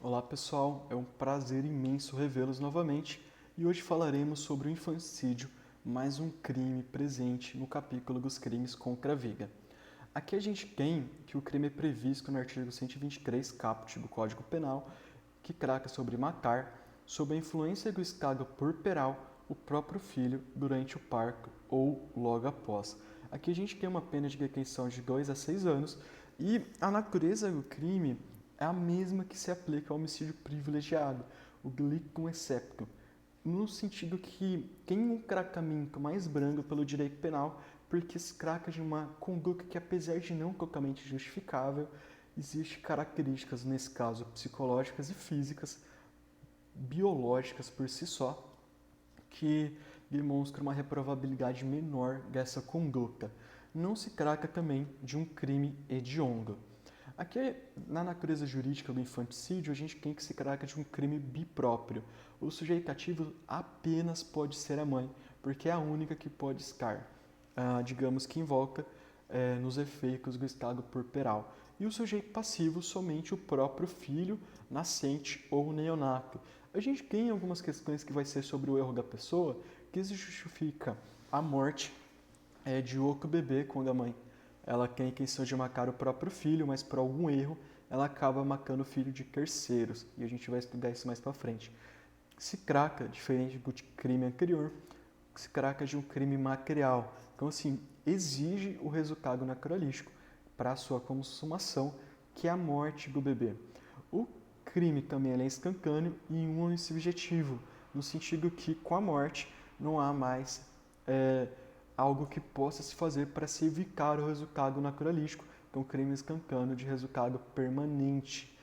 Olá pessoal, é um prazer imenso revê-los novamente e hoje falaremos sobre o infanticídio, mais um crime presente no capítulo dos crimes contra a vida. Aqui a gente tem que o crime é previsto no artigo 123 caput do Código Penal, que trata sobre matar, sob a influência do estado puerperal, o próprio filho durante o parto ou logo após. Aqui a gente tem uma pena de detenção de 2 a 6 anos e a natureza do crime é a mesma que se aplica ao homicídio privilegiado, o delictum exceptum, no sentido que tem um tratamento mais brando pelo direito penal, porque se trata de uma conduta que, apesar de não totalmente justificável, existe características, nesse caso, psicológicas e físicas, biológicas por si só, que demonstram uma reprovabilidade menor dessa conduta. Não se trata também de um crime hediondo. Aqui, na natureza jurídica do infanticídio, a gente tem que se trata de um crime bipróprio. O sujeito ativo apenas pode ser a mãe, porque é a única que pode estar, digamos que invoca nos efeitos do estado puerperal. E o sujeito passivo, somente o próprio filho, nascente ou neonato. A gente tem algumas questões que vai ser sobre o erro da pessoa, que se justifica a morte de outro bebê quando a mãe ela tem a intenção de matar o próprio filho, mas por algum erro ela acaba matando o filho de terceiros. E a gente vai estudar isso mais para frente. Se trata, diferente do crime anterior, se trata de um crime material. Então, assim, exige o resultado naturalístico para a sua consumação, que é a morte do bebê. O crime também é instantâneo e unissubjetivo, no sentido que, com a morte, não há mais algo que possa se fazer para se evitar o resultado naturalístico. Então, crime instantâneo de resultado permanente.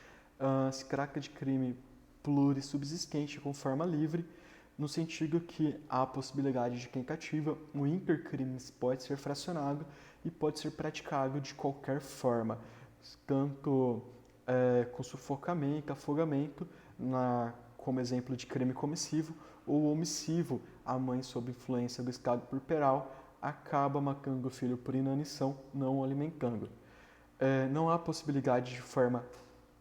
Se trata de crime plurissubsistente com forma livre, no sentido que há a possibilidade de tentativa, o intercrimes pode ser fracionado e pode ser praticado de qualquer forma, tanto com sufocamento, afogamento, como exemplo de crime comissivo, ou omissivo, a mãe sob influência do estado puerperal acaba matando o filho por inanição, não o alimentando. Não há possibilidade de forma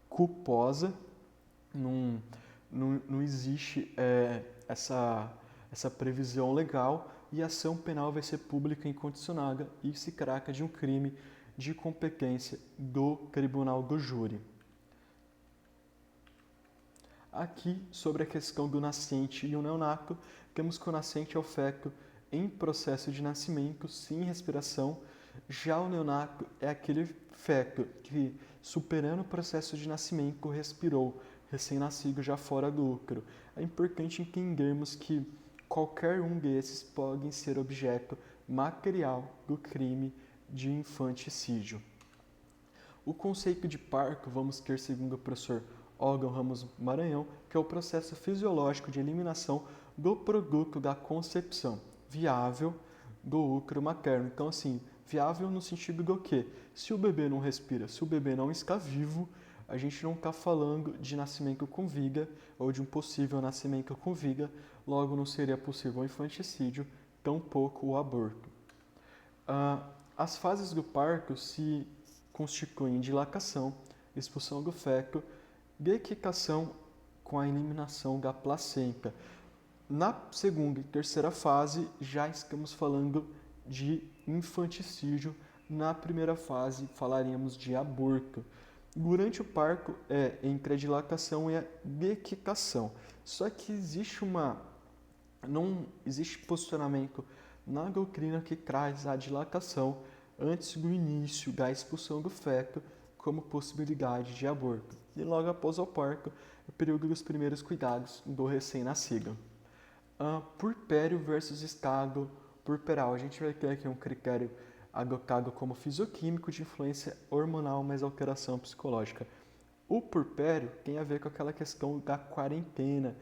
culposa, não existe essa previsão legal e a ação penal vai ser pública e incondicionada e se trata de um crime de competência do tribunal do júri. Aqui, sobre a questão do nascente e o neonato, temos que o nascente é o feto em processo de nascimento, sem respiração. Já o neonato é aquele feto que, superando o processo de nascimento, respirou, recém-nascido já fora do útero. É importante entendermos que qualquer um desses pode ser objeto material do crime de infanticídio. O conceito de parto, vamos ter, segundo o professor Olga Ramos Maranhão, que é o processo fisiológico de eliminação do produto da concepção viável do útero materno. Então, assim, viável no sentido do quê? Se o bebê não respira, se o bebê não está vivo, a gente não está falando de nascimento com vida ou de um possível nascimento com vida, logo não seria possível o infanticídio, tampouco o aborto. As fases do parto se constituem de lactação, expulsão do feto, dequicação com a eliminação da placenta. Na segunda e terceira fase, já estamos falando de infanticídio. Na primeira fase, falaremos de aborto. Durante o parto, entre a dilatação e a dequicação. Só que não existe posicionamento na doutrina que traz a dilatação antes do início da expulsão do feto como possibilidade de aborto. E logo após o parto, o período dos primeiros cuidados do recém-nascido. Puerpério versus estado puerperal. A gente vai ter aqui um critério adotado como fisioquímico de influência hormonal mais alteração psicológica. O puerpério tem a ver com aquela questão da quarentena,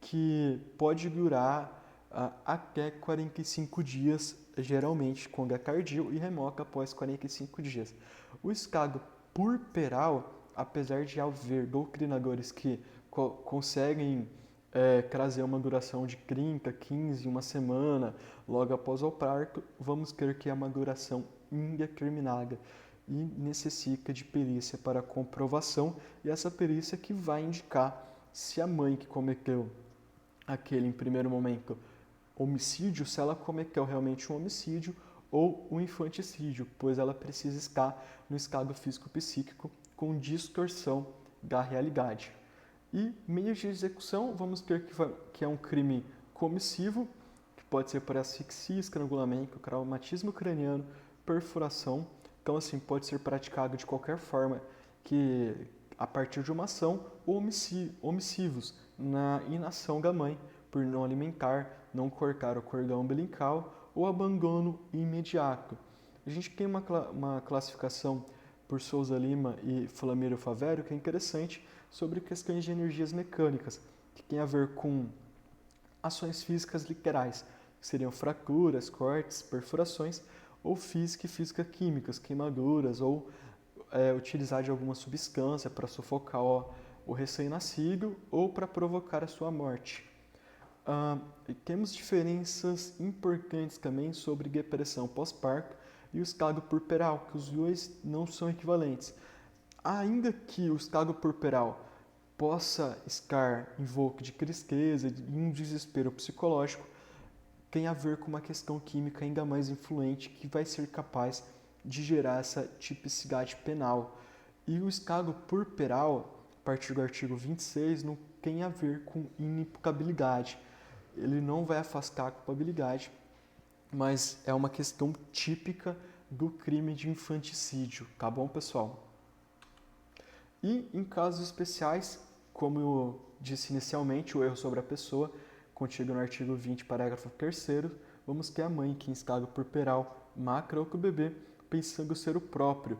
que pode durar até 45 dias, geralmente quando é tardio, e remoca após 45 dias. O estado puerperal, apesar de haver doutrinadores que conseguem trazer uma duração de 30, 15, uma semana logo após o parto, vamos ter que é uma duração indeterminada, e necessita de perícia para comprovação, e essa perícia que vai indicar se a mãe que cometeu aquele, em primeiro momento, homicídio, se ela cometeu realmente um homicídio ou um infanticídio, pois ela precisa estar no estado físico-psíquico com distorção da realidade. E meios de execução, vamos ter que é um crime comissivo, que pode ser por asfixia, estrangulamento, traumatismo craniano, perfuração. Então, assim, pode ser praticado de qualquer forma que a partir de uma ação, ou omissivos na inação da mãe, por não alimentar, não cortar o cordão umbilical ou abandono imediato. A gente tem uma classificação por Souza Lima e Flamírio Favério que é interessante sobre questões de energias mecânicas, que tem a ver com ações físicas literais, que seriam fraturas, cortes, perfurações, ou física e física-químicas, queimaduras, ou utilizar de alguma substância para sufocar o recém-nascido ou para provocar a sua morte. E temos diferenças importantes também sobre depressão pós-parto e o estado puerperal, que os dois não são equivalentes. Ainda que o estado puerperal possa estar envolto de tristeza e um desespero psicológico, tem a ver com uma questão química ainda mais influente que vai ser capaz de gerar essa tipicidade penal. E o estado puerperal, a partir do artigo 26, não tem a ver com inimputabilidade. Ele não vai afastar a culpabilidade, mas é uma questão típica do crime de infanticídio, tá bom, pessoal? E em casos especiais, como eu disse inicialmente, o erro sobre a pessoa, contido no artigo 20, parágrafo 3º, vamos ter a mãe que em estado puerperal macra o bebê pensando ser o próprio.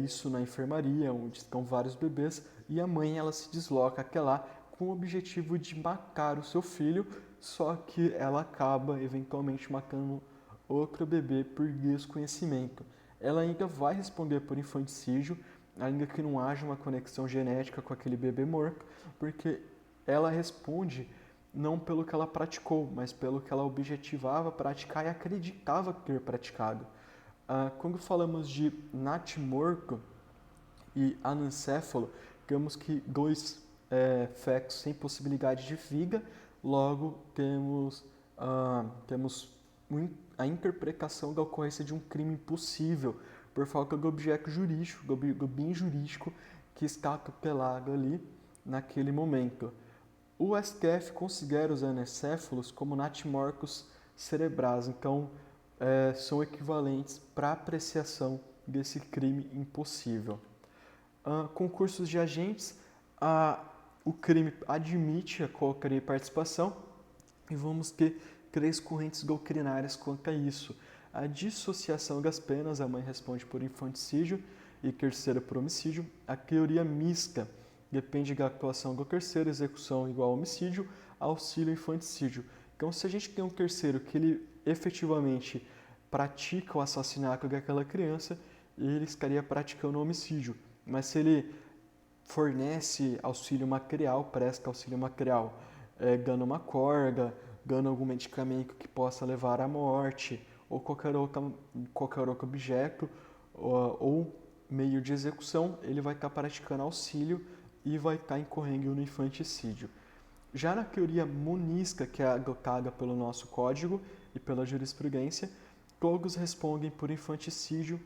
Isso na enfermaria, onde estão vários bebês, e a mãe ela se desloca até lá com o objetivo de matar o seu filho, só que ela acaba eventualmente matando outro bebê por desconhecimento. Ela ainda vai responder por infanticídio, ainda que não haja uma conexão genética com aquele bebê morto, porque ela responde não pelo que ela praticou, mas pelo que ela objetivava praticar e acreditava ter praticado. Quando falamos de natimorto e anencéfalo, temos que dois fetos sem possibilidade de vida, logo temos a interpretação da ocorrência de um crime impossível por falta do objeto jurídico, do bem jurídico que está tutelado ali naquele momento. O STF considera os anencéfalos como natimortos cerebrais, então são equivalentes para apreciação desse crime impossível. Concursos de agentes, o crime admite a qualquer participação e vamos ter 3 correntes doutrinárias quanto a isso. A dissociação das penas, a mãe responde por infanticídio e terceira por homicídio. A teoria mista depende da atuação do terceiro, execução igual a homicídio, auxílio infanticídio. Então, se a gente tem um terceiro que ele efetivamente pratica o assassinato daquela criança, ele estaria praticando o homicídio. Mas se ele fornece auxílio material, presta auxílio material, gana uma corda, gana algum medicamento que possa levar à morte, ou qualquer outro objeto, ou meio de execução, ele vai estar praticando auxílio e vai estar incorrendo no infanticídio. Já na teoria monista, que é adotada pelo nosso código e pela jurisprudência, todos respondem por infanticídio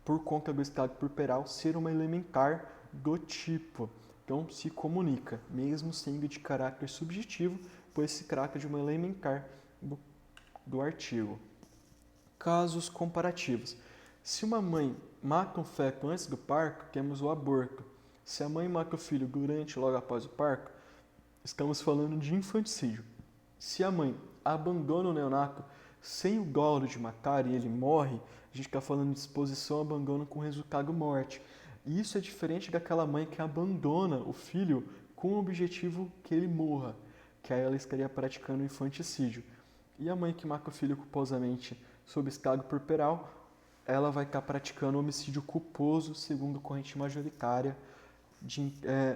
por conta do estado puerperal ser uma elementar do tipo. Então, se comunica, mesmo sendo de caráter subjetivo, pois se trata de uma elementar do artigo. Casos comparativos. Se uma mãe mata um feto antes do parto, temos o aborto. Se a mãe mata o filho durante ou logo após o parto, estamos falando de infanticídio. Se a mãe abandona o neonato sem o dolo de matar e ele morre, a gente está falando de exposição ao abandono com resultado morte. E isso é diferente daquela mãe que abandona o filho com o objetivo que ele morra, que aí ela estaria praticando infanticídio. E a mãe que mata o filho culposamente sob estado puerperal, ela vai estar praticando homicídio culposo, segundo corrente majoritária,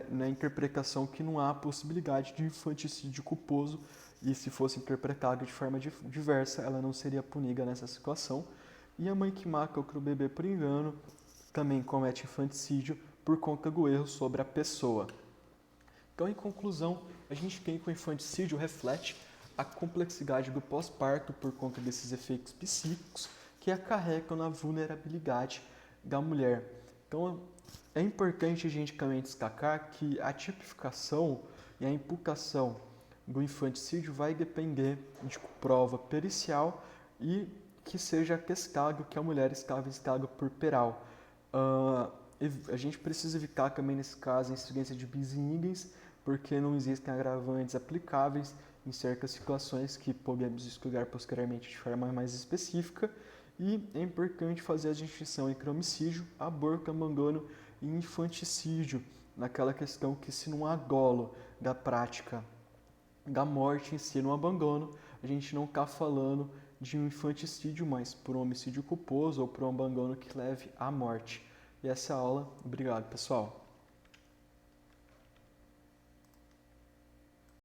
na interpretação que não há possibilidade de infanticídio culposo, e se fosse interpretado de forma diversa, ela não seria punida nessa situação. E a mãe que mata outro bebê por engano, também comete infanticídio por conta do erro sobre a pessoa. Então, em conclusão, a gente tem que o infanticídio reflete a complexidade do pós-parto por conta desses efeitos psíquicos que acarretam na vulnerabilidade da mulher. Então, é importante a gente também destacar que a tipificação e a imputação do infanticídio vai depender de prova pericial e que seja atestado que a mulher estava em estado puerperal. A gente precisa evitar também, nesse caso, a incidência de bis in idem, porque não existem agravantes aplicáveis em certas situações que podemos estudar posteriormente de forma mais específica. E é importante fazer a distinção entre homicídio, aborto, abandono e infanticídio, naquela questão que se não há dolo da prática da morte em si no abandono, a gente não está falando de um infanticídio, mas por um homicídio culposo ou por um abandono que leve à morte. E essa é a aula. Obrigado, pessoal.